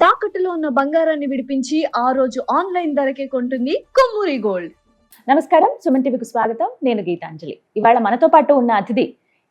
తాకట్టులో ఉన్న బంగారాన్ని విడిపించి ఆ రోజు ఆన్లైన్ ధరకే కొంటుంది కొమ్మూరి గోల్డ్. నమస్కారం, సుమన్ టీవీకి స్వాగతం. నేను గీతాంజలి. ఇవాళ మనతో పాటు ఉన్న అతిథి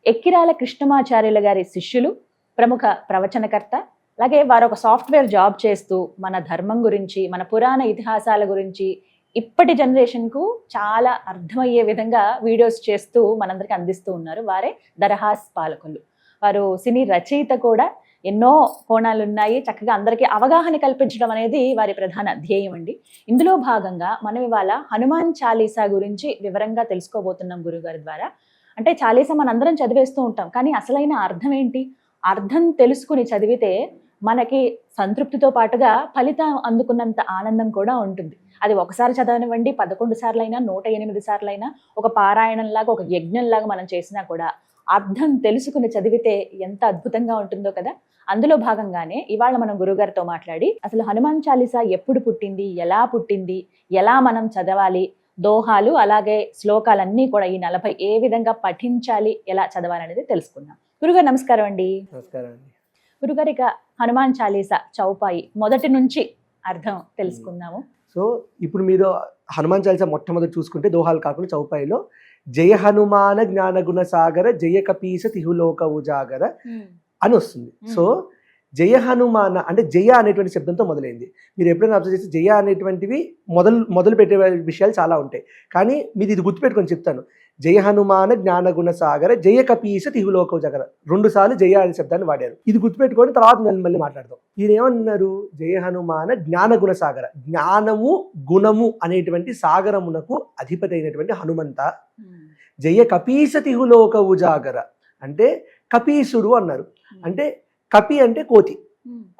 ఎక్కిరాల కృష్ణమాచార్యుల గారి శిష్యులు, ప్రముఖ ప్రవచనకర్త. అలాగే వారు ఒక సాఫ్ట్వేర్ జాబ్ చేస్తూ మన ధర్మం గురించి, మన పురాణ ఇతిహాసాల గురించి ఇప్పటి జనరేషన్కు చాలా అర్థమయ్యే విధంగా వీడియోస్ చేస్తూ మనందరికి అందిస్తూ ఉన్నారు. వారే దరహాస్ పాలకులు. వారు సినీ రచయిత కూడా. ఎన్నో కోణాలు ఉన్నాయి. చక్కగా అందరికీ అవగాహన కల్పించడం అనేది వారి ప్రధాన ధ్యేయం అండి. ఇందులో భాగంగా మనం ఇవాళ హనుమాన్ చాలీసా గురించి వివరంగా తెలుసుకోబోతున్నాం గురుగారి ద్వారా. అంటే చాలీసా మనందరం చదివేస్తూ ఉంటాం, కానీ అసలైన అర్థం ఏంటి? అర్థం తెలుసుకుని చదివితే మనకి సంతృప్తితో పాటుగా ఫలితం అందుకున్నంత ఆనందం కూడా ఉంటుంది. అది ఒకసారి చదవనివ్వండి, 11 సార్లైనా, 108 సార్లైనా, ఒక పారాయణంలాగా, ఒక యజ్ఞంలాగా మనం చేసినా కూడా అర్థం తెలుసుకుని చదివితే ఎంత అద్భుతంగా ఉంటుందో కదా. అందులో భాగంగానే ఇవాళ మనం గురుగారితో మాట్లాడి అసలు హనుమాన్ చాలీసా ఎప్పుడు పుట్టింది, ఎలా పుట్టింది, ఎలా మనం చదవాలి, దోహాలు అలాగే శ్లోకాలన్నీ కూడా ఈ 40 ఏ విధంగా పఠించాలి, ఎలా చదవాలి అనేది తెలుసుకుందాం. గురుగారు నమస్కారం అండి. నమస్కారం అండి. గురుగారు, ఇక హనుమాన్ చాలీసా చౌపాయి మొదటి నుంచి అర్థం తెలుసుకుందాము. సో ఇప్పుడు మీరు హనుమాన్ చాలీసా మొట్టమొదటి చూసుకుంటే దోహాలు కాకుండా చౌపాయిలో జయ హనుమాన జ్ఞానగుణ సాగర జయ కపీస తిహులోక ఉజాగర అని వస్తుంది. సో జయ హనుమాన అంటే జయ అనేటువంటి శబ్దంతో మొదలైంది. మీరు ఎప్పుడైనా అబ్జర్వ్ చేస్తే జయ అనేటువంటివి మొదలు పెట్టే విషయాలు చాలా ఉంటాయి, కానీ మీరు ఇది గుర్తుపెట్టుకొని చెప్తాను. జయ హనుమాన జ్ఞానగుణ సాగర జయ కపీస తిహులోక ఉజాగర 2 సార్లు జయ అనే శబ్దాన్ని వాడారు. ఇది గుర్తుపెట్టుకొని తర్వాత మళ్ళీ మాట్లాడదాం. ఈయన ఏమన్నారు? జయ హనుమాన జ్ఞానగుణ సాగర, జ్ఞానము గుణము అనేటువంటి సాగరమునకు అధిపతి అయినటువంటి హనుమంత. జయ కపీస తిహులోక ఉజాగర అంటే కపీసుడు అన్నారు. అంటే కపి అంటే కోతి,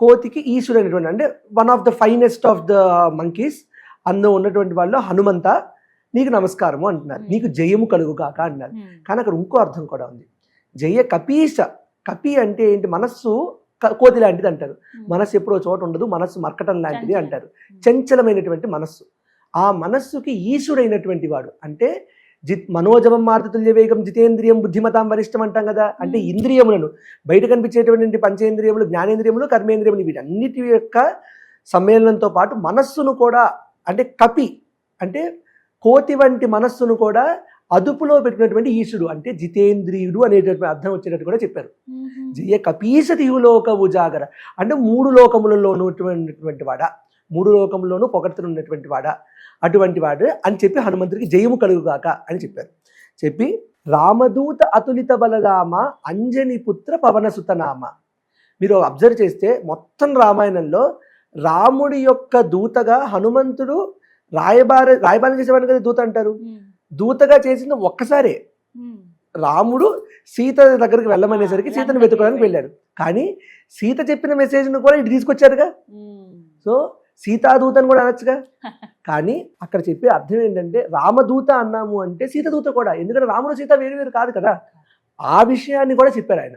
కోతికి ఈసుడు అనేటువంటి, అంటే one of the finest of the monkeys అందులో ఉన్నటువంటి వాళ్ళు హనుమంత, నీకు నమస్కారము అంటున్నారు, నీకు జయము కలుగు కాక అంటున్నారు. కానీ అక్కడ ఇంకో అర్థం కూడా ఉంది. జయ కపీస, కపి అంటే ఏంటి? మనస్సు కోతి లాంటిది అంటారు. మనస్సు ఎప్పుడో చోట ఉండదు, మనస్సు మర్కటం లాంటిది అంటారు. చంచలమైనటువంటి మనస్సు. ఆ మనస్సుకి ఈశుడైనటువంటి వాడు అంటే మనోజవం మార్తతుల్య వేగం జితేంద్రియం బుద్ధిమతాం వరిష్టం అంటాం కదా. అంటే ఇంద్రియములను, బయట కనిపించేటువంటి పంచేంద్రియములు, జ్ఞానేంద్రియములు, కర్మేంద్రియములు, వీటన్నిటి యొక్క సమ్మేళనంతో పాటు మనస్సును కూడా, అంటే కపి అంటే కోతి వంటి మనస్సును కూడా అదుపులో పెట్టినటువంటి ఈశుడు అంటే జితేంద్రియుడు అనేటువంటి అర్థం వచ్చేటట్టు కూడా చెప్పారు. జయ కపీస తిహులోక ఉజాగర అంటే 3 లోకములలో ఉన్నటువంటి వాడా, 3 లోకముల్లోనూ పొగడుతున్నటువంటి వాడా, అటువంటి వాడు అని చెప్పి హనుమంతుడికి జయము కలుగుగాక అని చెప్పారు. చెప్పి రామదూత అతులిత బలరామ అంజని పుత్ర పవనసుతనామ. మీరు అబ్జర్వ్ చేస్తే మొత్తం రామాయణంలో రాముడి యొక్క దూతగా హనుమంతుడు రాయబారం చేసేవాడిని కదా దూత అంటారు. దూతగా చేసింది ఒక్కసారే. రాముడు సీత దగ్గరికి వెళ్ళమనేసరికి సీతను వెతుకోవడానికి వెళ్ళాడు, కానీ సీత చెప్పిన మెసేజ్ను కూడా ఇటు తీసుకొచ్చారుగా. సో సీతాదూతను కూడా అనొచ్చుగా. కానీ అక్కడ చెప్పే అర్థం ఏంటంటే రామదూత అన్నాము అంటే సీతదూత కూడా, ఎందుకంటే రాముడు సీత వేరు కాదు కదా. ఆ విషయాన్ని కూడా చెప్పారు ఆయన.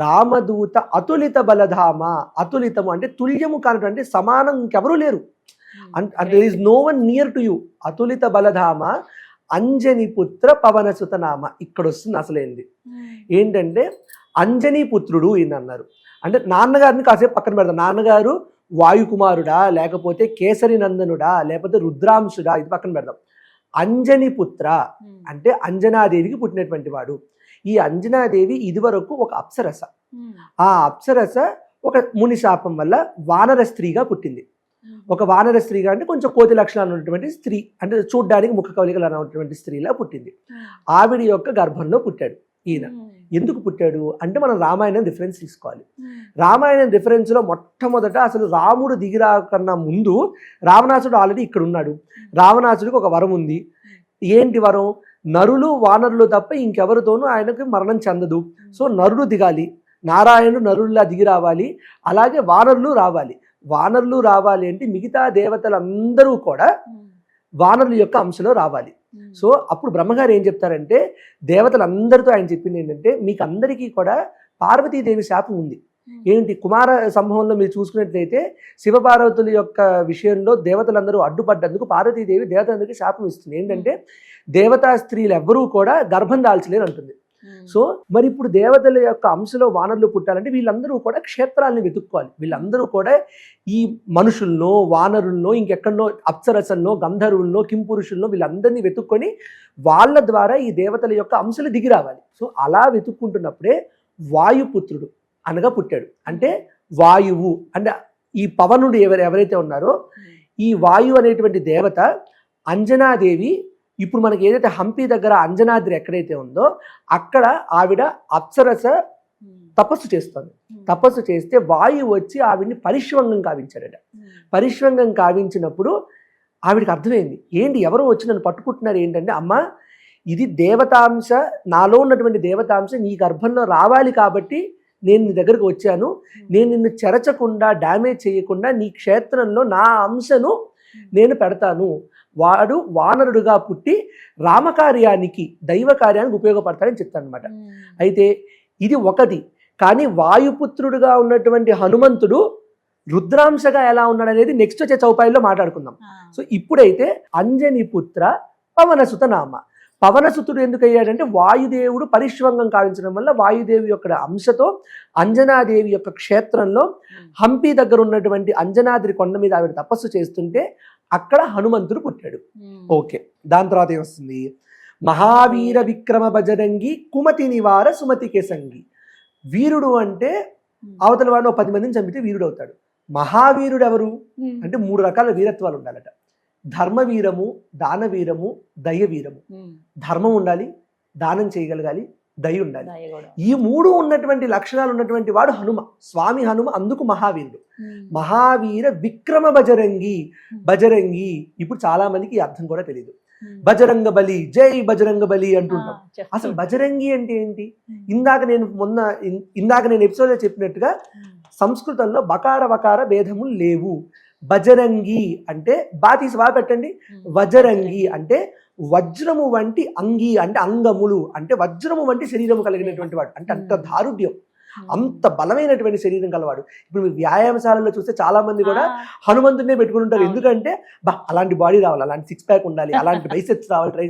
రామదూత అతులిత బలధామ, అతులితము అంటే తుల్యము కానటువంటి, సమానం ఇంకెవరూ లేరు, there is no one near to you. అతులిత బలధామ అంజని పుత్ర పవనసుతనామ. ఇక్కడ వస్తుంది అసలేంది ఏంటంటే అంజనీ పుత్రుడు ఈయన అన్నారు. అంటే నాన్నగారిని కాసేపు పక్కన పెడతాం. నాన్నగారు వాయుకుమారుడా, లేకపోతే కేసరి నందనుడా, లేకపోతే రుద్రాంశుడా, ఇది పక్కన పెడదాం. అంజని పుత్ర అంటే అంజనాదేవికి పుట్టినటువంటి వాడు. ఈ అంజనాదేవి ఇదివరకు ఒక అప్సరస. ఆ అప్సరస ఒక ముని శాపం వల్ల వానర స్త్రీగా పుట్టింది. ఒక వానర స్త్రీగా అంటే కొంచెం కోతి లక్షణాలు ఉన్నటువంటి స్త్రీ, అంటే చూడ్డానికి ముఖ కవలికలు ఉన్నటువంటి స్త్రీలా పుట్టింది. ఆవిడ యొక్క గర్భంలో పుట్టాడు ఈయన. ఎందుకు పుట్టాడు అంటే మనం రామాయణం రిఫరెన్స్ తీసుకోవాలి. రామాయణం రిఫరెన్స్లో మొట్టమొదట అసలు రాముడు దిగిరాకన్నా ముందు రావణాసుడు ఆల్రెడీ ఇక్కడ ఉన్నాడు. రావణాసుడికి ఒక వరం ఉంది. ఏంటి వరం? నరులు వానరులు తప్ప ఇంకెవరితోనూ ఆయనకు మరణం చెందదు. సో నరుడు దిగాలి, నారాయణుడు నరుల్లా దిగి రావాలి, అలాగే వానరులు రావాలి. వానరులు రావాలి అంటే మిగతా దేవతలందరూ కూడా వానరుల యొక్క అంశలో రావాలి. సో అప్పుడు బ్రహ్మగారు ఏం చెప్తారంటే, దేవతలందరితో ఆయన చెప్పింది ఏంటంటే, మీకు అందరికీ కూడా పార్వతీదేవి శాపం ఉంది. ఏంటి? కుమార సంభవంలో మీరు చూసుకున్నట్లయితే శివపార్వతుల యొక్క విషయంలో దేవతలందరూ అడ్డుపడ్డందుకు పార్వతీదేవి దేవతలందరికీ శాపం ఇస్తుంది. ఏంటంటే దేవతా స్త్రీలు ఎవ్వరూ కూడా గర్భం దాల్చలేరు అంటుంది. సో మరి ఇప్పుడు దేవతల యొక్క అంశలో వానరులు పుట్టాలంటే వీళ్ళందరూ కూడా క్షేత్రాలను వెతుక్కోవాలి. వీళ్ళందరూ కూడా ఈ మనుషుల్లో, వానరుల్లో, ఇంకెక్కడో అప్సరసల్లో, గంధర్వుల్లో, కింపురుషుల్లో వీళ్ళందరినీ వెతుక్కొని వాళ్ళ ద్వారా ఈ దేవతల యొక్క అంశలు దిగి రావాలి. సో అలా వెతుక్కుంటున్నప్పుడే వాయుపుత్రుడు అనగా పుట్టాడు. అంటే వాయువు అంటే ఈ పవనుడు ఎవరైతే ఉన్నారో ఈ వాయువు అనేటువంటి దేవత అంజనాదేవి, ఇప్పుడు మనకి ఏదైతే హంపి దగ్గర అంజనాద్రి ఎక్కడైతే ఉందో అక్కడ ఆవిడ అప్సరస తపస్సు చేస్తుంది. తపస్సు చేస్తే వాయువు వచ్చి ఆవిడ్ని పరిష్వంగం కావించాడట. పరిష్వంగం కావించినప్పుడు ఆవిడికి అర్థమైంది, ఏంటి ఎవరో వచ్చి నన్ను పట్టుకుంటున్నారు ఏంటంటే, అమ్మ ఇది దేవతాంశ, నాలో ఉన్నటువంటి దేవతాంశ నీ గర్భంలో రావాలి కాబట్టి నేను నీ దగ్గరకు వచ్చాను. నేను నిన్ను చెరచకుండా, డ్యామేజ్ చేయకుండా నీ క్షేత్రంలో నా అంశను నేను పెడతాను. వాడు వానరుడుగా పుట్టి రామకార్యానికి, దైవ కార్యానికి ఉపయోగపడతాడని చెప్తాను అనమాట. అయితే ఇది ఒకటి. కానీ వాయుపుత్రుడుగా ఉన్నటువంటి హనుమంతుడు రుద్రాంశగా ఎలా ఉన్నాడు అనేది నెక్స్ట్ వచ్చే చౌపాయిలో మాట్లాడుకుందాం. సో ఇప్పుడైతే అంజని పుత్ర పవనసుత నామ. పవనసుతుడు ఎందుకు అయ్యాడంటే వాయుదేవుడు పరిష్వంగం కావించడం వల్ల వాయుదేవి యొక్క అంశతో అంజనాదేవి యొక్క క్షేత్రంలో హంపి దగ్గర ఉన్నటువంటి అంజనాద్రి కొండ మీద ఆవిడ తపస్సు చేస్తుంటే అక్కడ హనుమంతుడు పుట్టాడు. ఓకే, దాని తర్వాత ఏమొస్తుంది? మహావీర విక్రమ బజరంగి కుమతి నివార సుమతి కేసంగి. వీరుడు అంటే అవతల వాడిని 10 మందిని చంపితే వీరుడు అవుతాడు. మహావీరుడు ఎవరు అంటే 3 రకాల వీరత్వాలు ఉండాలట. ధర్మవీరము, దానవీరము, దయవీరము. ధర్మం ఉండాలి, దానం చేయగలగాలి, దయ ఉండాలి. ఈ 3 ఉన్నటువంటి లక్షణాలు ఉన్నటువంటి వాడు హనుమ, స్వామి హనుమ. అందుకు మహావీరుడు. మహావీర విక్రమ బజరంగి. బజరంగి ఇప్పుడు చాలా మందికి అర్థం కూడా తెలియదు. బజరంగ బలి, జై బజరంగ బలి అంటుంటాం. అసలు బజరంగి అంటే ఏంటి? ఇందాక నేను ఎపిసోడ్లో చెప్పినట్టుగా సంస్కృతంలో బకార వకార భేదములు లేవు. బజరంగి అంటే తీసి పెట్టండి. వజరంగి అంటే వజ్రము వంటి అంగి అంటే అంగములు, అంటే వజ్రము వంటి శరీరము కలిగినటువంటి వాడు. అంటే అంత దారుఢ్యం, అంత బలమైనటువంటి శరీరం కలవాడు. ఇప్పుడు మీరు వ్యాయామశాలలో చూస్తే చాలా మంది కూడా హనుమంతుడినే పెట్టుకుని ఉంటారు. ఎందుకంటే అలాంటి బాడీ రావాలి, అలాంటి 6 ప్యాక్ ఉండాలి, అలాంటి బైసెప్స్ రావాలి.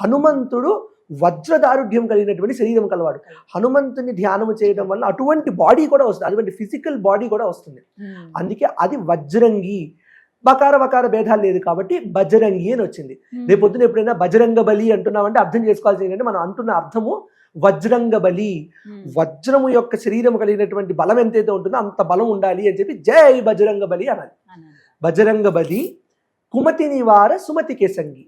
హనుమంతుడు వజ్రదారుఢ్యం కలిగినటువంటి శరీరం కలవాడు. హనుమంతుని ధ్యానము చేయడం వల్ల అటువంటి బాడీ కూడా వస్తుంది, అటువంటి ఫిజికల్ బాడీ కూడా వస్తుంది. అందుకే అది వజ్రంగి. బకార వకార భేదాలు లేదు కాబట్టి బజరంగి అని వచ్చింది. రేపొద్దున ఎప్పుడైనా బజరంగ బలి అంటున్నామంటే అర్థం చేసుకోవాల్సింది ఏంటంటే మనం అంటున్న అర్థము వజ్రంగ బలి. వజ్రము యొక్క శరీరం కలిగినటువంటి బలం ఎంతైతే ఉంటుందో అంత బలం ఉండాలి అని చెప్పి జై బజరంగ బలి అనాలి. బజరంగ బలి. కుమతి నివార సుమతి కేసంగి.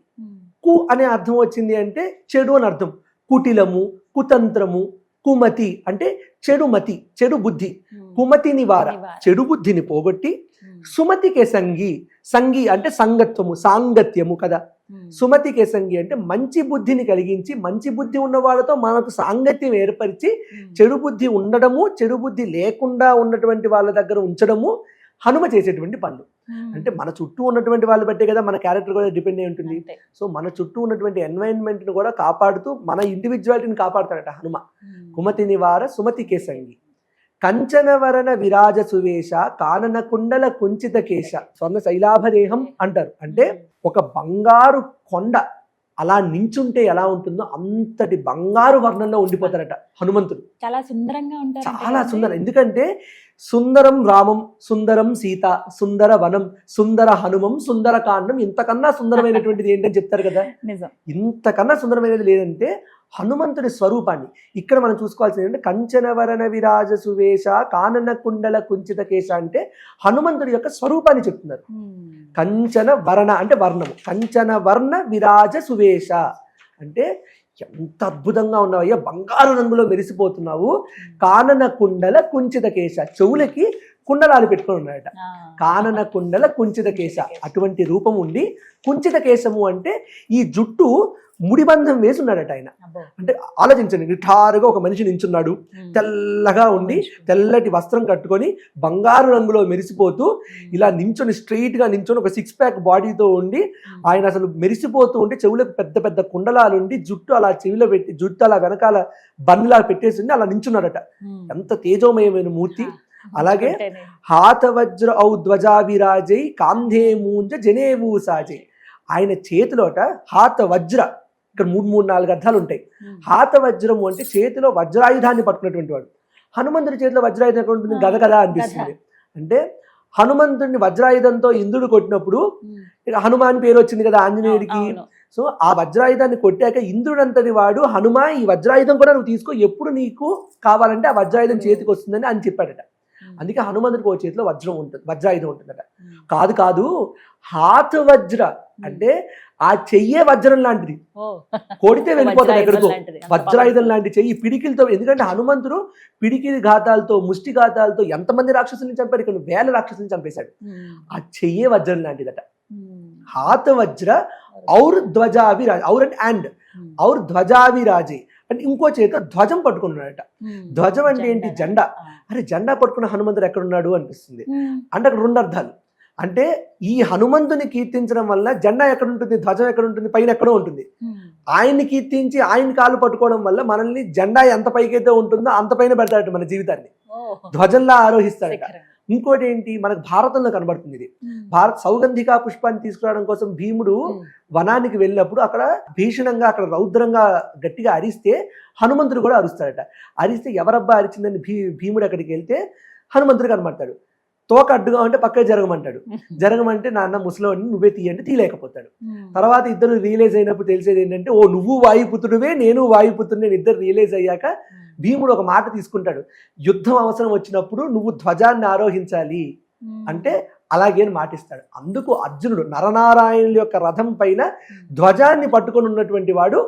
కు అనే అర్థం వచ్చింది అంటే చెడు అని అర్థం. కుటిలము, కుతంత్రము. కుమతి అంటే చెడు మతి, చెడు బుద్ధి. కుమతి నివార చెడు బుద్ధిని పోగొట్టి, సుమతికే సంగి. సంగి అంటే సంగత్వము, సాంగత్యము కదా. సుమతికే సంగి అంటే మంచి బుద్ధిని కలిగించి, మంచి బుద్ధి ఉన్న వాళ్ళతో మనకు సాంగత్యం ఏర్పరిచి, చెడు బుద్ధి ఉండడము, చెడు బుద్ధి లేకుండా ఉన్నటువంటి వాళ్ళ దగ్గర ఉంచడము హనుమ చేసేటువంటి పనులు. అంటే మన చుట్టూ ఉన్నటువంటి వాళ్ళు బట్టే కదా మన క్యారెక్టర్ కూడా డిపెండ్ అయి ఉంటుంది. సో మన చుట్టూ ఉన్నటువంటి ఎన్వైరన్మెంట్ను కూడా కాపాడుతూ మన ఇండివిజువాలిటీని కాపాడుతాడట హనుమ. కుమతి నివార సుమతి కేసంగి. కంచనవరణ విరాజ సువేష కానన కుండల కుంచిత కేశ. స్వర్ణ శైలాభదేహం అంటారు. అంటే ఒక బంగారు కొండ అలా నించుంటే ఎలా ఉంటుందో అంతటి బంగారు వర్ణంలో ఉండిపోతారట హనుమంతుడు. చాలా సుందరంగా ఉంటారు, చాలా సుందరం. ఎందుకంటే సుందరం రామం, సుందరం సీత, సుందర వనం, సుందర హనుమం, సుందర కాండం. ఇంతకన్నా సుందరమైనటువంటిది ఏంటని చెప్తారు కదా. ఇంతకన్నా సుందరమైనది లేదంటే హనుమంతుడి స్వరూపాన్ని ఇక్కడ మనం చూసుకోవాల్సింది ఏంటంటే కంచనవరణ విరాజ సువేష కానన కుండల కుంచిత కేశ అంటే హనుమంతుడి యొక్క స్వరూపాన్ని చెప్తున్నారు. కంచన వర్ణ అంటే వర్ణము, కంచన వర్ణ విరాజ సువేష అంటే ఎంత అద్భుతంగా ఉన్నావయ్యా, బంగారు రంగులో మెరిసిపోతున్నావు. కానన కుండల కుంచిత కేశ, చెవులకి కుండలాలు పెట్టుకుని ఉన్నాడట. కానన కుండల కుంచిత కేశ, అటువంటి రూపం ఉండి. కుంచిత కేశము అంటే ఈ జుట్టు ముడిబంధం వేసి ఉన్నాడట ఆయన. అంటే ఆలోచించండి, నిఠారుగా ఒక మనిషి నించున్నాడు, తెల్లగా ఉండి తెల్లటి వస్త్రం కట్టుకొని బంగారు రంగులో మెరిసిపోతూ ఇలా నించొని స్ట్రైట్ గా నించొని ఒక 6 ప్యాక్ బాడీతో ఉండి ఆయన అసలు మెరిసిపోతూ ఉంటే చెవులకు పెద్ద పెద్ద కుండలాలు ఉండి జుట్టు అలా చెవిలో పెట్టి, జుట్టు అలా వెనకాల బన్నిలా పెట్టేసి అలా నించున్నాడట. ఎంత తేజోమయమైన మూర్తి. అలాగే హాత వజ్ర ఔ ధ్వజావిరాజై కాంధే మూంజ జనేవూ సాజై. ఆయన చేతిలోట హాత వజ్ర ఇక్కడ 3 4 అర్థాలు ఉంటాయి. హాత వజ్రము అంటే చేతిలో వజ్రాయుధాన్ని పట్టుకున్నటువంటి వాడు. హనుమంతుడి చేతిలో వజ్రాయుధం ఎక్కడ ఉంటుంది? గద కదా అనిపిస్తుంది. అంటే హనుమంతుడిని వజ్రాయుధంతో ఇంద్రుడు కొట్టినప్పుడు ఇక హనుమాన్ పేరు వచ్చింది కదా ఆంజనేయుడికి. సో ఆ వజ్రాయుధాన్ని కొట్టాక ఇంద్రుడంతటి వాడు హనుమ ఈ వజ్రాయుధం కూడా నువ్వు తీసుకో, ఎప్పుడు నీకు కావాలంటే ఆ వజ్రాయుధం చేతికి వస్తుందని అని చెప్పాడట. అందుకే హనుమంతుడికి ఓ చేతిలో వజ్రాయుధం ఉంటుందట. కాదు హాత వజ్ర అంటే ఆ చెయ్యే వజ్రం లాంటిది, కొడితే వెళ్ళిపోతాడు ఎక్కడికో. వజ్రాయుధం లాంటి చెయ్యి పిడికిలతో, ఎందుకంటే హనుమంతుడు పిడికిలి ఘాతాలతో ముష్టి ఘాతాలతో ఎంతమంది రాక్షసుల్ని చంపాడు, ఇక్కడ 1000 రాక్షసుల్ని చంపేశాడు. ఆ చెయ్యే వజ్రం లాంటిదట. హాత వజ్ర ఔర్ ధ్వజావిరాజ్, ఔర్ అండ్ ఔర్ ధ్వజావిరాజే అంటే ఇంకో చేత ధ్వజం పట్టుకున్నాడట. ధ్వజం అంటే ఏంటి? జెండా. అరే జెండా పట్టుకున్న హనుమంతుడు ఎక్కడున్నాడు అనిపిస్తుంది. అంటే అక్కడ 2 అర్థాలు. అంటే ఈ హనుమంతుని కీర్తించడం వల్ల జెండా ఎక్కడ ఉంటుంది, ధ్వజం ఎక్కడ ఉంటుంది, పైన ఎక్కడో ఉంటుంది. ఆయన్ని కీర్తించి ఆయన కాలు పట్టుకోవడం వల్ల మనల్ని జెండా ఎంత పైకైతే ఉంటుందో అంత పైన పెడతాడట, మన జీవితాన్ని ధ్వజంలా ఆరోహిస్తాడట. ఇంకోటి ఏంటి, మనకు భారతంలో కనబడుతుంది ఇది. సౌగంధికా పుష్పాన్ని తీసుకురావడం కోసం భీముడు వనానికి వెళ్ళినప్పుడు అక్కడ భీషణంగా అక్కడ రౌద్రంగా గట్టిగా అరిస్తే హనుమంతుడు కూడా అరుస్తాడట. అరిస్తే ఎవరబ్బా అరిచిందని భీముడు అక్కడికి వెళ్తే హనుమంతుడు కనబడతాడు. తోక అడ్డుగా ఉంటే పక్కకి జరగమంటాడు. జరగమంటే నాన్న ముసలోని నువ్వే తీయంటే తీయలేకపోతాడు. తర్వాత ఇద్దరు రియలైజ్ అయినప్పుడు తెలిసేది ఏంటంటే, ఓ నువ్వు వాయుపుత్రుడివే నేను వాయుపుత్రుడిని. ఇద్దరు రియలైజ్ అయ్యాక భీముడు ఒక మాట తీసుకుంటాడు, యుద్ధం అవసరం వచ్చినప్పుడు నువ్వు ధ్వజాన్ని ఆరోహించాలి అంటే అలాగే అని మాటిస్తాడు. అందుకు అర్జునుడు నరనారాయణుల యొక్క రథం పైన ధ్వజాన్ని పట్టుకొని ఉన్నటువంటి వాడు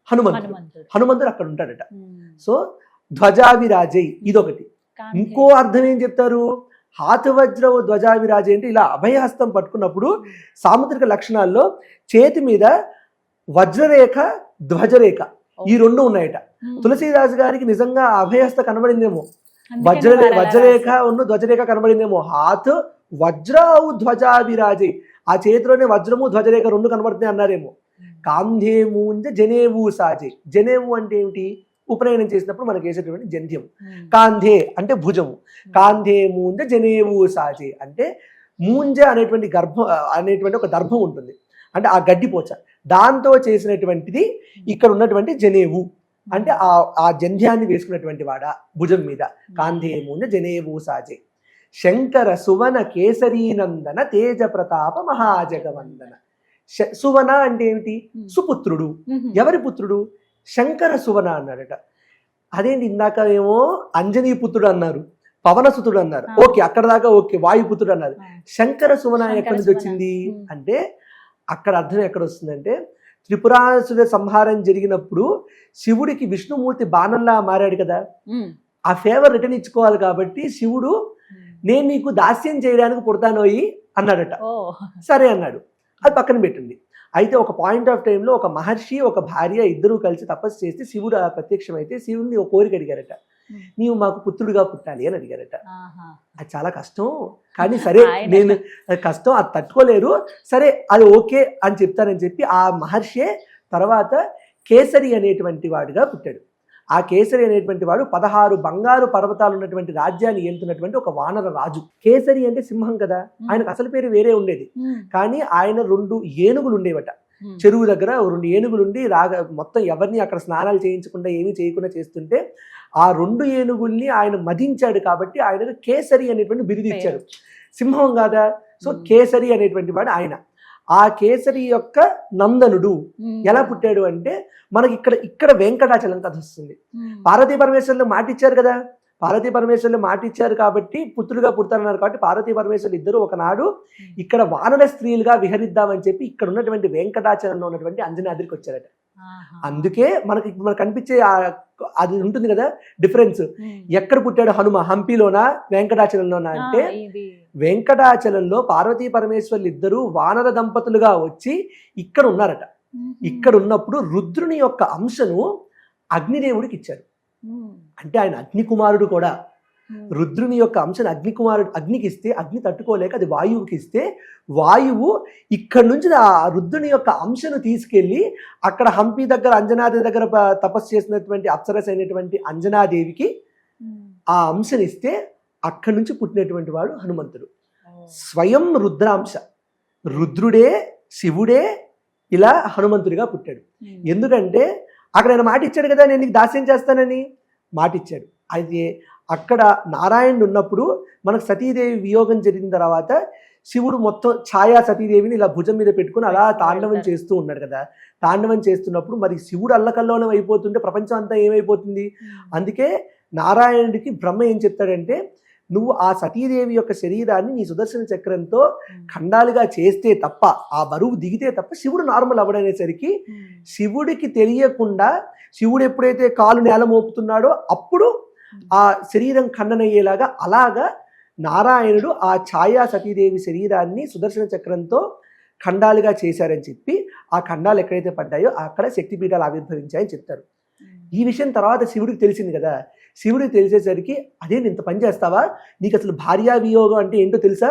హనుమంతుడు అక్కడ ఉంటాడట. సో ధ్వజావిరాజై ఇదొకటి. ఇంకో అర్థం ఏం చెప్తారు, హాతవజ్ర ధ్వజావిరాజే అంటే ఇలా అభయహస్తం పట్టుకున్నప్పుడు సాముద్రిక లక్షణాల్లో చేతి మీద వజ్రరేఖ ధ్వజరేఖ ఈ 2 ఉన్నాయట. తులసీదాస్ గారికి నిజంగా అభయహస్త కనబడిందేమో, వజ్రరేఖ ధ్వజరేఖ కనబడిందేమో. హాత్ వజ్ర ధ్వజావిరాజే, ఆ చేతిలోనే వజ్రము ధ్వజరేఖ 2 కనబడుతున్నాయి అన్నారేమో. కాంధేమూంజ జనేవు సాజే, జనేవు అంటే ఏమిటి? ఉపనయనం చేసినప్పుడు మనకు వేసేటువంటి జంధ్యం. కాంధే అంటే భుజము, కాంధే మూంజ జనేవు సాజే అంటే మూంజ అనేటువంటి ఒక దర్భం ఉంటుంది, అంటే ఆ గడ్డిపోచ, దాంతో చేసినటువంటిది ఇక్కడ ఉన్నటువంటి జనేవు. అంటే ఆ జంధ్యాన్ని వేసుకున్నటువంటి వాడా భుజం మీద. కాంధే మూంజ జనేవు సాజే. శంకర సువన కేసరీనందన తేజ ప్రతాప మహాజగవందన. సువన అంటే ఏమిటి? సుపుత్రుడు. ఎవరి పుత్రుడు? శంకర సువన అన్నాడట. అదేంటి, ఇందాక ఏమో అంజనీ పుత్రుడు అన్నారు, పవనసుతుడు అన్నారు, ఓకే అక్కడ దాకా ఓకే, వాయుపుత్రుడు అన్నారు. శంకర సువన ఎక్కడి నుంచి వచ్చింది అంటే అక్కడ అర్థం ఎక్కడ వస్తుందంటే, త్రిపురాసుర సంహారం జరిగినప్పుడు శివుడికి విష్ణుమూర్తి బాణంలా మారాడు కదా, ఆ ఫేవర్ రిటర్న్ ఇచ్చుకోవాలి కాబట్టి శివుడు నేను నీకు దాస్యం చేయడానికి పుడతానోయి అన్నాడట. సరే అన్నాడు, అది పక్కన పెట్టింది. అయితే ఒక పాయింట్ ఆఫ్ టైంలో ఒక మహర్షి ఒక భార్య ఇద్దరూ కలిసి తపస్సు చేస్తే శివుడు ప్రత్యక్షమైతే శివుడిని ఒక కోరిక అడిగారట, నీవు మాకు పుత్రుడిగా పుట్టాలి అని అడిగారట. అది చాలా కష్టం, కానీ సరే నేను కష్టం అది తట్టుకోలేరు, సరే అది ఓకే అని చెప్తానని చెప్పి ఆ మహర్షే తర్వాత కేసరి అనేటువంటి వాడిగా పుట్టాడు. ఆ కేసరి అనేటువంటి వాడు 16 బంగారు పర్వతాలు ఉన్నటువంటి రాజ్యాన్ని ఏలుతున్నటువంటి ఒక వానర రాజు. కేసరి అంటే సింహం కదా, ఆయనకు అసలు పేరు వేరే ఉండేది, కానీ ఆయన 2 ఏనుగులు ఉండేవట. చెరువు దగ్గర 2 ఏనుగులు ఉండి మొత్తం ఎవరిని అక్కడ స్నానాలు చేయించకుండా ఏమీ చేయకుండా చేస్తుంటే ఆ 2 ఏనుగుల్ని ఆయన మదించాడు కాబట్టి ఆయనకు కేసరి అనేటువంటి బిరుదు ఇచ్చాడు. సింహం కాదా, సో కేసరి అనేటువంటి వాడు ఆయన. ఆ కేసరి యొక్క నందనుడు ఎలా పుట్టాడు అంటే మనకి ఇక్కడ వెంకటాచలం కథ వస్తుంది. పార్వతీ పరమేశ్వరులు మాటిచ్చారు కదా, పార్వతీ పరమేశ్వరులు మాటిచ్చారు కాబట్టి పుత్రుడుగా పుడతారన్నారు కాబట్టి పార్వతీ పరమేశ్వరులు ఇద్దరు ఒకనాడు ఇక్కడ వానర స్త్రీలుగా విహరిద్దామని చెప్పి ఇక్కడ ఉన్నటువంటి వెంకటాచలంలో ఉన్నటువంటి అంజనాద్రికి వచ్చారట. అందుకే మనకి కనిపించే అది ఉంటుంది కదా డిఫరెన్స్, ఎక్కడ పుట్టాడు హనుమ, హంపీలోనా వెంకటాచలంలోనా అంటే వెంకటాచలంలో పార్వతీ పరమేశ్వర్లు ఇద్దరు వానర దంపతులుగా వచ్చి ఇక్కడ ఉన్నారట. ఇక్కడ ఉన్నప్పుడు రుద్రుని యొక్క అంశను అగ్నిదేవుడికి ఇచ్చారు. అంటే ఆయన అగ్నికుమారుడు కూడా. రుద్రుని యొక్క అంశను అగ్నికి ఇస్తే అగ్ని తట్టుకోలేక అది వాయువుకి ఇస్తే వాయువు ఇక్కడి నుంచి ఆ రుద్రుని యొక్క అంశను తీసుకెళ్లి అక్కడ హంపి దగ్గర అంజనాదేవి దగ్గర తపస్సు చేసినటువంటి అప్సరస్ అయినటువంటి అంజనాదేవికి ఆ అంశను ఇస్తే అక్కడి నుంచి పుట్టినటువంటి వాడు హనుమంతుడు. స్వయం రుద్రాంశ, రుద్రుడే శివుడే ఇలా హనుమంతుడిగా పుట్టాడు. ఎందుకంటే అక్కడ ఆయన మాట ఇచ్చాడు కదా, నేను నీకు దాస్యం చేస్తానని మాట ఇచ్చాడు. అయితే అక్కడ నారాయణుడు ఉన్నప్పుడు మనకు సతీదేవి వియోగం జరిగిన తర్వాత శివుడు మొత్తం ఛాయా సతీదేవిని ఇలా భుజం మీద పెట్టుకుని అలా తాండవం చేస్తూ ఉన్నాడు కదా. తాండవం చేస్తున్నప్పుడు మరి శివుడు అల్లకల్లోలం అయిపోతుంటే ప్రపంచం అంతా ఏమైపోతుంది. అందుకే నారాయణుడికి బ్రహ్మ ఏం చెప్తాడంటే, నువ్వు ఆ సతీదేవి యొక్క శరీరాన్ని నీ సుదర్శన చక్రంతో ఖండాలుగా చేస్తే తప్ప, ఆ బరువు దిగితే తప్ప శివుడు నార్మల్ అవ్వడనేసరికి శివుడికి తెలియకుండా శివుడు ఎప్పుడైతే కాలు నేల మోపుతున్నాడో అప్పుడు ఆ శరీరం ఖండనయ్యేలాగా అలాగా నారాయణుడు ఆ ఛాయా సతీదేవి శరీరాన్ని సుదర్శన చక్రంతో ఖండాలుగా చేశారని చెప్పి ఆ ఖండాలు ఎక్కడైతే పడ్డాయో అక్కడ శక్తిపీఠాలు ఆవిర్భవించాయని చెప్తారు. ఈ విషయం తర్వాత శివుడికి తెలిసింది కదా. శివుడికి తెలిసేసరికి అదే ఇంత పని చేస్తావా, నీకు అసలు భార్యా వియోగం అంటే ఏంటో తెలుసా,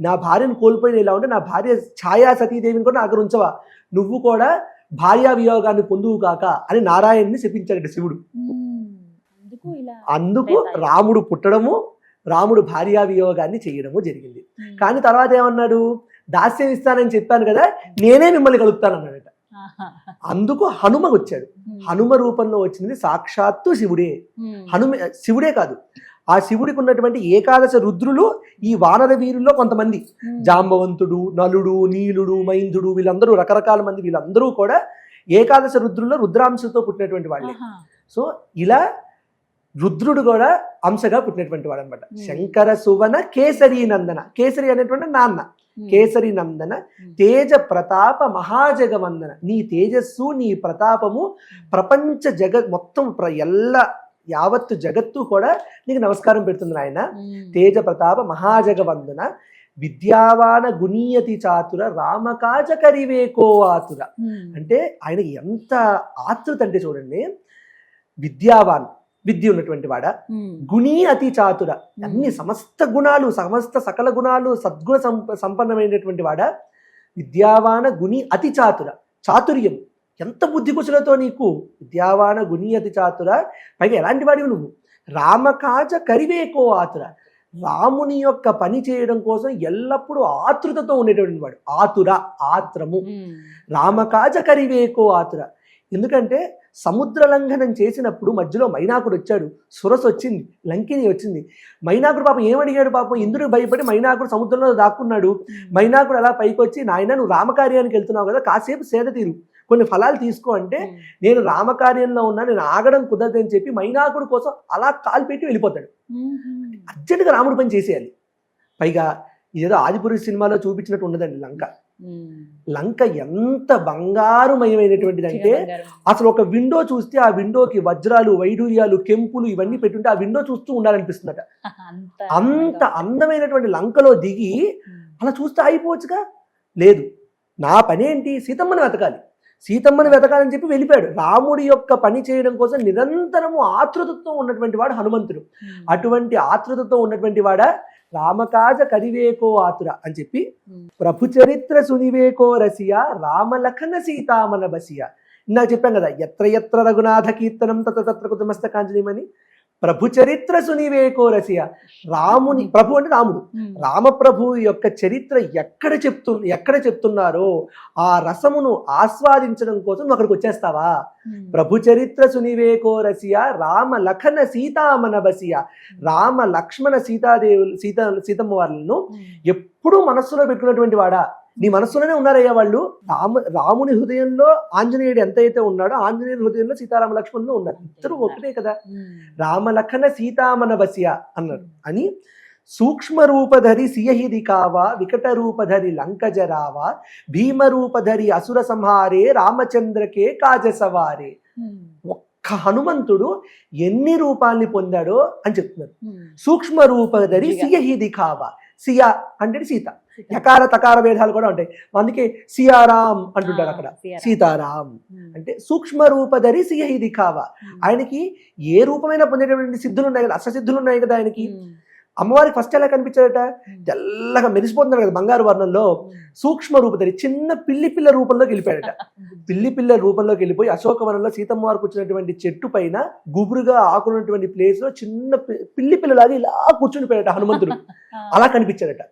నా భార్యను కోల్పోయిన ఇలా ఉంటే నా భార్య ఛాయా సతీదేవిని కూడా నాకు ఉంచవా, నువ్వు కూడా భార్యా వియోగాన్ని పొందువు కాక అని నారాయణుని శపించాడట శివుడు. అందుకు రాముడు పుట్టడము, రాముడు భార్యా వియోగాన్ని చేయడము జరిగింది. కానీ తర్వాత ఏమన్నాడు, దాస్యం ఇస్తానని చెప్పాను కదా, నేనే మిమ్మల్ని కలుపుతానన్నాడట. అందుకు హనుమ వచ్చాడు. హనుమ రూపంలో వచ్చింది సాక్షాత్తు శివుడే. శివుడే కాదు, ఆ శివుడికి ఉన్నటువంటి ఏకాదశ రుద్రులు ఈ వానర వీరుల్లో కొంతమంది, జాంబవంతుడు, నలుడు, నీలుడు, మైందుడు, వీళ్ళందరూ రకరకాల మంది, వీళ్ళందరూ కూడా ఏకాదశ రుద్రుల్లో రుద్రాంశతో పుట్టినటువంటి వాళ్ళే. సో ఇలా రుద్రుడు కూడా అంశగా పుట్టినటువంటి వాడు అనమాట. శంకర సువన కేసరి నందన, కేసరి అనేటువంటి నాన్న, కేసరి నందన తేజ ప్రతాప మహాజగవందన, నీ తేజస్సు నీ ప్రతాపము ప్రపంచ మొత్తం యావత్తు జగత్తు కూడా నీకు నమస్కారం పెడుతుంది నాయన. తేజ ప్రతాప మహాజగవందన విద్యావాన గుణీయతి చాతుర రామకాజ కరివేకో ఆతుర. అంటే ఆయనకి ఎంత ఆతృత అంటే చూడండి, విద్యావాన్ విద్య ఉన్నటువంటి వాడ, గుణీ అతి చాతుర అన్ని సమస్త గుణాలు సకల గుణాలు సద్గుణ సంపన్నమైనటువంటి వాడ, విద్యావాన గుణి అతి చాతుర చాతుర్యం ఎంత బుద్ధి కుశలతో నీకు, విద్యావాన గుణి అతి చాతుర, పైగా ఎలాంటి వాడివి నువ్వు, రామకాజ కరివేకో ఆతుర, రాముని యొక్క పని చేయడం కోసం ఎల్లప్పుడూ ఆతృతతో ఉండేటువంటి వాడు. ఆతుర ఆత్రము, రామకాజ కరివేకో ఆతుర. ఎందుకంటే సముద్ర లంఘనం చేసినప్పుడు మధ్యలో మైనాకుడు వచ్చాడు, సురస్ వచ్చింది, లంకిని వచ్చింది. మైనాకుడు పాపం ఏమడిగాడు, పాపం ఇంద్రుడికి భయపడి మైనాకుడు సముద్రంలో దాక్కున్నాడు. మైనాకుడు అలా పైకి వచ్చి, నాయన నువ్వు రామకార్యానికి వెళ్తున్నావు కదా, కాసేపు సేద తీరు, కొన్ని ఫలాలు తీసుకో అంటే, నేను రామకార్యంలో ఉన్నా, నేను ఆగడం కుదరదని చెప్పి మైనాకుడు కోసం అలా కాలు పెట్టి వెళ్ళిపోతాడు. అర్జెంటుగా రాముడి పని చేసేయాలి. పైగా ఏదో ఆదిపురుష సినిమాలో చూపించినట్టు ఉండదండి లంక. లంక ఎంత బంగారుమయమైనటువంటిది అంటే, అసలు ఒక విండో చూస్తే ఆ విండోకి వజ్రాలు, వైడూర్యాలు, కెంపులు ఇవన్నీ పెట్టుంటే ఆ విండో చూస్తూ ఉండాలనిపిస్తుందట. అంత అందమైనటువంటి లంకలో దిగి అలా చూస్తే అయిపోవచ్చుగా, లేదు నా పని ఏంటి, సీతమ్మని వెతకాలి, సీతమ్మని వెతకాలని చెప్పి వెళ్ళిపోయాడు. రాముడి యొక్క పని చేయడం కోసం నిరంతరము ఆతృతతో ఉన్నటువంటి వాడు హనుమంతుడు. అటువంటి ఆతృతతో ఉన్నటువంటి వాడ రామకాజ కరివేకో ఆతుర అని చెప్పి, ప్రభు చరిత్ర సునివేకో రసియా రామలఖన సీతామన బసియా. ఇందాక చెప్పాం కదా, ఎత్ర ఎత్ర రఘునాథ కీర్తనం తత్ర తత్ర కుతమస్తకాంజలిమని. ప్రభు చరిత్ర సునివేకో రసియా, రాముని, ప్రభు అంటే రాముడు, రామప్రభు యొక్క చరిత్ర ఎక్కడ చెప్తున్నారో ఆ రసమును ఆస్వాదించడం కోసం నువ్వు అక్కడికి వచ్చేస్తావా. ప్రభు చరిత్ర సునివేకో రసియా రామ లఖన సీతామన బసియా, రామ లక్ష్మణ సీతమ్మ వాళ్ళను ఎప్పుడూ మనస్సులో పెట్టుకున్నటువంటి వాడా. నీ మనస్సులోనే ఉన్నారయ్యా వాళ్ళు. రాముని హృదయంలో ఆంజనేయుడు ఎంతైతే ఉన్నాడో ఆంజనేయుడి హృదయంలో సీతారామ లక్ష్మణులు ఉన్నారు, ఇద్దరు ఒకటే కదా. రామలఖన సీతామన బసియా అన్నారు అని. సూక్ష్మ రూపధరి సియహిది కావా వికట రూపధరి లంకజరావా భీమరూపధరి అసుర సంహారే రామచంద్రకే కాజసవారే. ఒక్క హనుమంతుడు ఎన్ని రూపాల్ని పొందాడో అని చెప్తున్నారు. సూక్ష్మ రూపధరి సియహిది కావా, సియా అంటే సీత, యకార తకార భేదాలు కూడా ఉంటాయి, అందుకే సియారాం అంటుంటారు అక్కడ, సీతారాం అంటే సూక్ష్మ రూపధరి సియహిది కావా. ఆయనకి ఏ రూపమైనా పొందేటటువంటి సిద్ధులు ఉన్నాయి కదా, అష్టసిద్ధులు ఉన్నాయి కదా ఆయనకి. అమ్మవారికి ఫస్ట్ ఎలా కనిపించాడట, తెల్లగా మెరిసిపోతున్నాడు కదా బంగారు వర్ణంలో. సూక్ష్మ రూపధరి చిన్న పిల్ల రూపంలోకి వెళ్ళిపోయాడట. పిల్ల రూపంలోకి వెళ్ళిపోయి అశోకవనంలో సీతమ్మవారికి వచ్చినటువంటి చెట్టు పైన గుబురుగా ఆకున్నటువంటి ప్లేస్ లో చిన్న పిల్లలాగా ఇలా కూర్చునిపోయాడట హనుమంతుడు. అలా కనిపించాడట.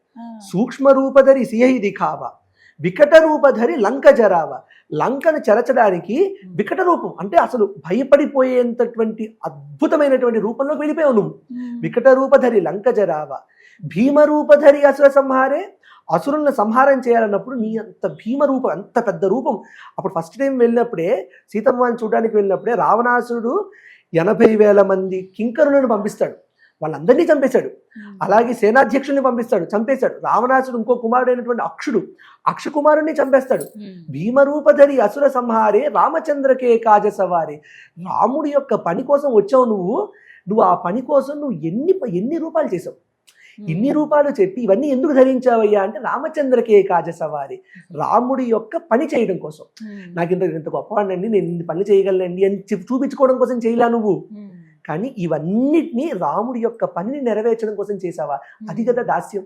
సూక్ష్మ రూపధరి సియహిది కావా వికట రూపధరి లంక జరావ. లంకను చెరచడానికి వికట రూపం, అంటే అసలు భయపడిపోయేంతటువంటి అద్భుతమైనటువంటి రూపంలోకి వెళ్ళిపోయావు నువ్వు. వికట రూపధరి లంక జరావ, భీమ రూపధరి అసుర సంహారే, అసురులను సంహారం చేయాలన్నప్పుడు నీ అంత భీమ రూపం, అంత పెద్ద రూపం. అప్పుడు ఫస్ట్ టైం వెళ్ళినప్పుడే, సీతమ్మని చూడడానికి వెళ్ళినప్పుడే రావణాసురుడు 80,000 మంది కింకరులను పంపిస్తాడు, వాళ్ళందరినీ చంపేశాడు. అలాగే సేనాధ్యక్షుల్ని పంపిస్తాడు, చంపేశాడు. రావణాసుడు ఇంకో కుమారుడైనటువంటి అక్షకుమారుణ్ణి చంపేస్తాడు. భీమరూపధరి అసుర సంహారే రామచంద్రకే కాజ సవారే. రాముడి యొక్క పని కోసం వచ్చావు నువ్వు ఆ పని కోసం నువ్వు ఎన్ని రూపాలు చేసావు, ఇన్ని రూపాలు చెప్పి ఇవన్నీ ఎందుకు ధరించావయ్యా అంటే రామచంద్రకే కాజ సవారి, రాముడి యొక్క పని చేయడం కోసం. నాకు ఇంత గొప్పవాడినండి, నేను ఇన్ని పనులు చేయగలనండి అని చూపించుకోవడం కోసం చేయలే నువ్వు, కానీ ఇవన్నిటినీ రాముడి యొక్క పనిని నెరవేర్చడం కోసం చేసావా. అది కదా దాస్యం.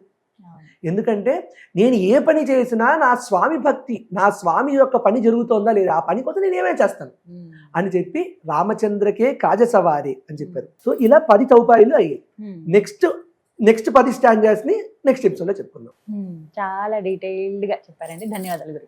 ఎందుకంటే నేను ఏ పని చేసినా నా స్వామి భక్తి, నా స్వామి యొక్క పని జరుగుతోందా లేదా, ఆ పని కోసం నేను ఏమైనా చేస్తాను అని చెప్పి రామచంద్రకే కాజ సవారి అని చెప్పారు. సో ఇలా 10 చౌపాయిలు అయ్యాయి. నెక్స్ట్ 10 స్టాంజర్స్ ని నెక్స్ట్ ఎపిసోడ్ లో చెప్పుకుందాం. చాలా డీటెయిల్డ్ గా చెప్పారండి. ధన్యవాదాలు గురు.